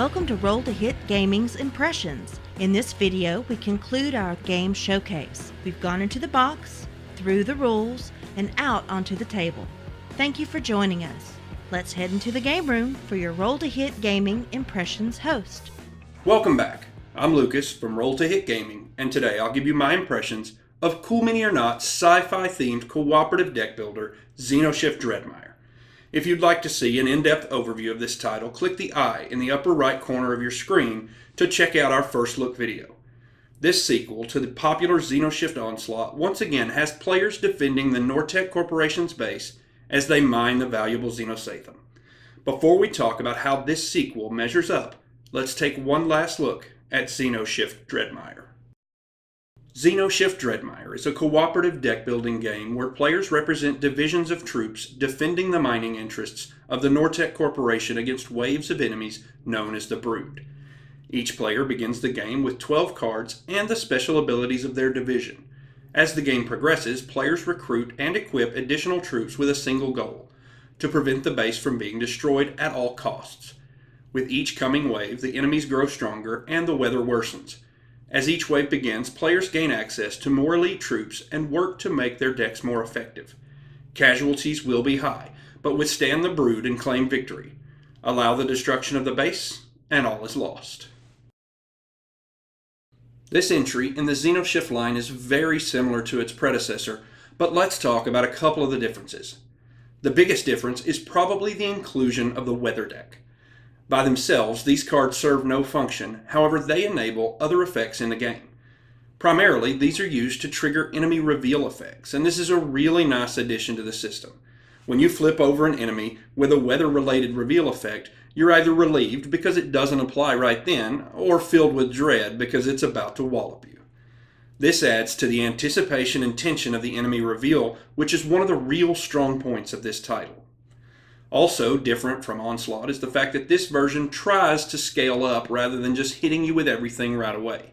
Welcome to Roll to Hit Gaming's Impressions. In this video, we conclude our game showcase. We've gone into the box, through the rules, and out onto the table. Thank you for joining us. Let's head into the game room for your Roll to Hit Gaming Impressions host. Welcome back. I'm Lucas from Roll to Hit Gaming, and today I'll give you my impressions of Cool Mini or Not sci-fi themed cooperative deck builder Xenoshyft Dreadmire. If you'd like to see an in-depth overview of this title, click the eye in the upper right corner of your screen to check out our first look video. This sequel to the popular Xenoshyft Onslaught once again has players defending the Nortec Corporation's base as they mine the valuable Xenosatham. Before we talk about how this sequel measures up, let's take one last look at Xenoshyft Dreadmire. Xenoshyft Dreadmire is a cooperative deck-building game where players represent divisions of troops defending the mining interests of the Nortec Corporation against waves of enemies known as the Brood. Each player begins the game with 12 cards and the special abilities of their division. As the game progresses, players recruit and equip additional troops with a single goal: to prevent the base from being destroyed at all costs. With each coming wave, the enemies grow stronger and the weather worsens. As each wave begins, players gain access to more elite troops and work to make their decks more effective. Casualties will be high, but withstand the Brood and claim victory. Allow the destruction of the base, and all is lost. This entry in the Xenoshyft line is very similar to its predecessor, but let's talk about a couple of the differences. The biggest difference is probably the inclusion of the weather deck. By themselves, these cards serve no function, however they enable other effects in the game. Primarily, these are used to trigger enemy reveal effects, and this is a really nice addition to the system. When you flip over an enemy with a weather-related reveal effect, you're either relieved because it doesn't apply right then, or filled with dread because it's about to wallop you. This adds to the anticipation and tension of the enemy reveal, which is one of the real strong points of this title. Also different from Onslaught is the fact that this version tries to scale up rather than just hitting you with everything right away.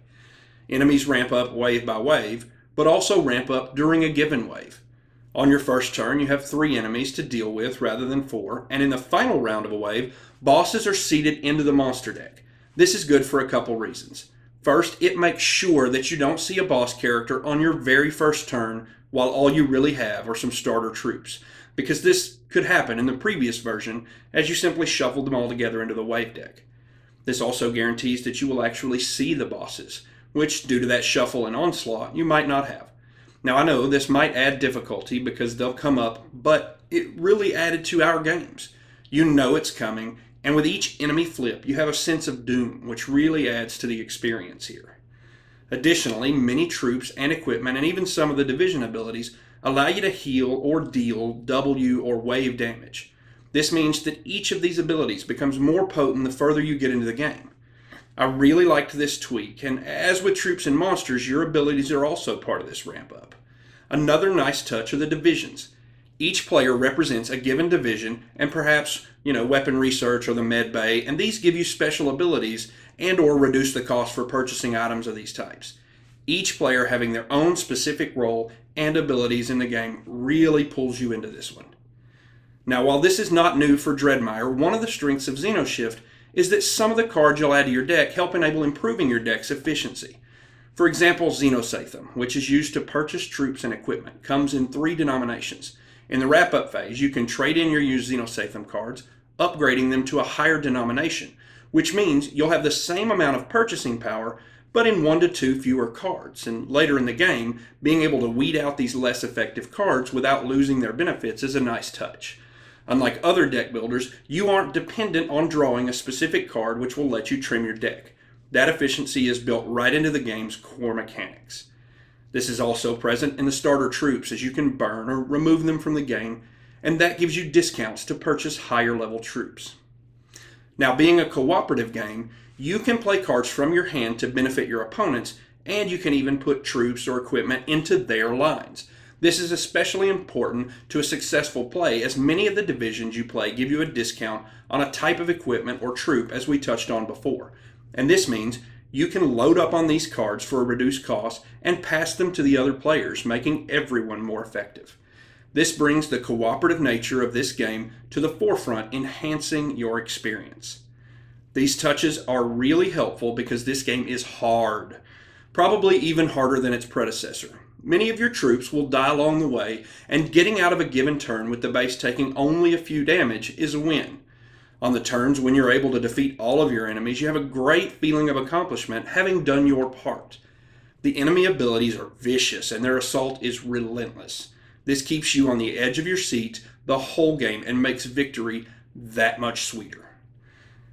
Enemies ramp up wave by wave, but also ramp up during a given wave. On your first turn, you have 3 enemies to deal with rather than 4, and in the final round of a wave, bosses are seeded into the monster deck. This is good for a couple reasons. First, it makes sure that you don't see a boss character on your very first turn while all you really have are some starter troops, because this could happen in the previous version as you simply shuffled them all together into the wave deck. This also guarantees that you will actually see the bosses, which due to that shuffle in Onslaught you might not have. Now I know this might add difficulty because they'll come up, but it really added to our games. You know it's coming, and with each enemy flip you have a sense of doom, which really adds to the experience here. Additionally, many troops and equipment, and even some of the division abilities, allow you to heal or deal W or wave damage. This means that each of these abilities becomes more potent the further you get into the game. I really liked this tweak, and as with troops and monsters, your abilities are also part of this ramp up. Another nice touch are the divisions. Each player represents a given division and perhaps, weapon research or the med bay, and these give you special abilities and or reduce the cost for purchasing items of these types. Each player having their own specific role and abilities in the game really pulls you into this one. Now, while this is not new for Dreadmire, one of the strengths of Xenoshyft is that some of the cards you'll add to your deck help enable improving your deck's efficiency. For example, Xenosatham, which is used to purchase troops and equipment, comes in 3 denominations. In the wrap-up phase, you can trade in your used Xenosatham cards, upgrading them to a higher denomination, which means you'll have the same amount of purchasing power, but in 1 to 2 fewer cards, and later in the game, being able to weed out these less effective cards without losing their benefits is a nice touch. Unlike other deck builders, you aren't dependent on drawing a specific card which will let you trim your deck. That efficiency is built right into the game's core mechanics. This is also present in the starter troops, as you can burn or remove them from the game, and that gives you discounts to purchase higher level troops. Now, being a cooperative game, you can play cards from your hand to benefit your opponents, and you can even put troops or equipment into their lines. This is especially important to a successful play, as many of the divisions you play give you a discount on a type of equipment or troop, as we touched on before. And this means you can load up on these cards for a reduced cost and pass them to the other players, making everyone more effective. This brings the cooperative nature of this game to the forefront, enhancing your experience. These touches are really helpful because this game is hard, probably even harder than its predecessor. Many of your troops will die along the way, and getting out of a given turn with the base taking only a few damage is a win. On the turns when you're able to defeat all of your enemies, you have a great feeling of accomplishment having done your part. The enemy abilities are vicious and their assault is relentless. This keeps you on the edge of your seat the whole game and makes victory that much sweeter.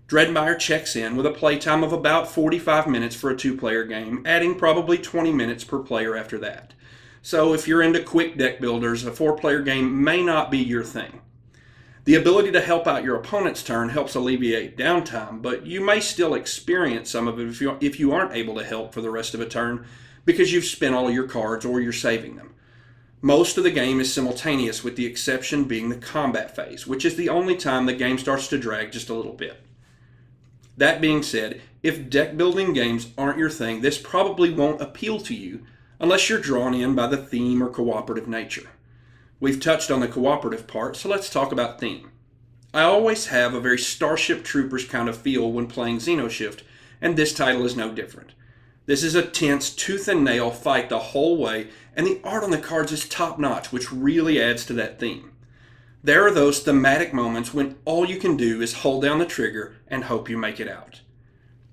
Dreadmire checks in with a playtime of about 45 minutes for a 2-player game, adding probably 20 minutes per player after that. So if you're into quick deck builders, a 4-player game may not be your thing. The ability to help out your opponent's turn helps alleviate downtime, but you may still experience some of it if you aren't able to help for the rest of a turn because you've spent all of your cards or you're saving them. Most of the game is simultaneous, with the exception being the combat phase, which is the only time the game starts to drag just a little bit. That being said, if deck building games aren't your thing, this probably won't appeal to you unless you're drawn in by the theme or cooperative nature. We've touched on the cooperative part, so let's talk about theme. I always have a very Starship Troopers kind of feel when playing Xenoshyft, and this title is no different. This is a tense, tooth and nail fight the whole way, and the art on the cards is top notch, which really adds to that theme. There are those thematic moments when all you can do is hold down the trigger and hope you make it out.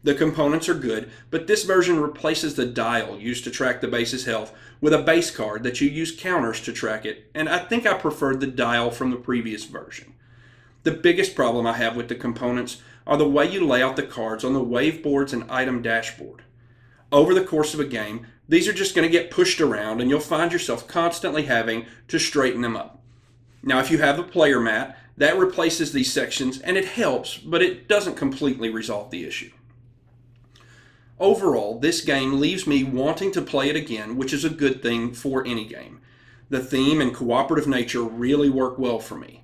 The components are good, but this version replaces the dial used to track the base's health with a base card that you use counters to track it, and I think I preferred the dial from the previous version. The biggest problem I have with the components are the way you lay out the cards on the wave boards and item dashboard. Over the course of a game, these are just going to get pushed around and you'll find yourself constantly having to straighten them up. Now, if you have a player mat, that replaces these sections and it helps, but it doesn't completely resolve the issue. Overall, this game leaves me wanting to play it again, which is a good thing for any game. The theme and cooperative nature really work well for me.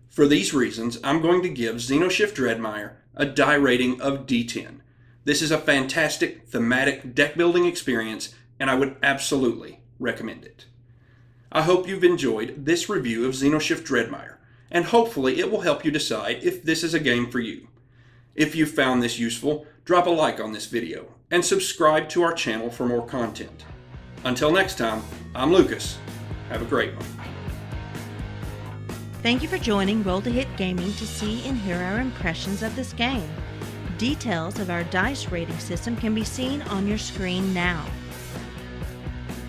For these reasons, I'm going to give Xenoshyft Dreadmire a die rating of D10. This is a fantastic thematic deck building experience, and I would absolutely recommend it. I hope you've enjoyed this review of Xenoshyft Dreadmire, and hopefully it will help you decide if this is a game for you. If you found this useful, drop a like on this video, and subscribe to our channel for more content. Until next time, I'm Lucas. Have a great one. Thank you for joining Roll to Hit Gaming to see and hear our impressions of this game. Details of our dice rating system can be seen on your screen now.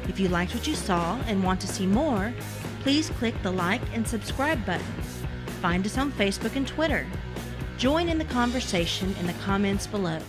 If you liked what you saw and want to see more, please click the like and subscribe buttons. Find us on Facebook and Twitter. Join in the conversation in the comments below.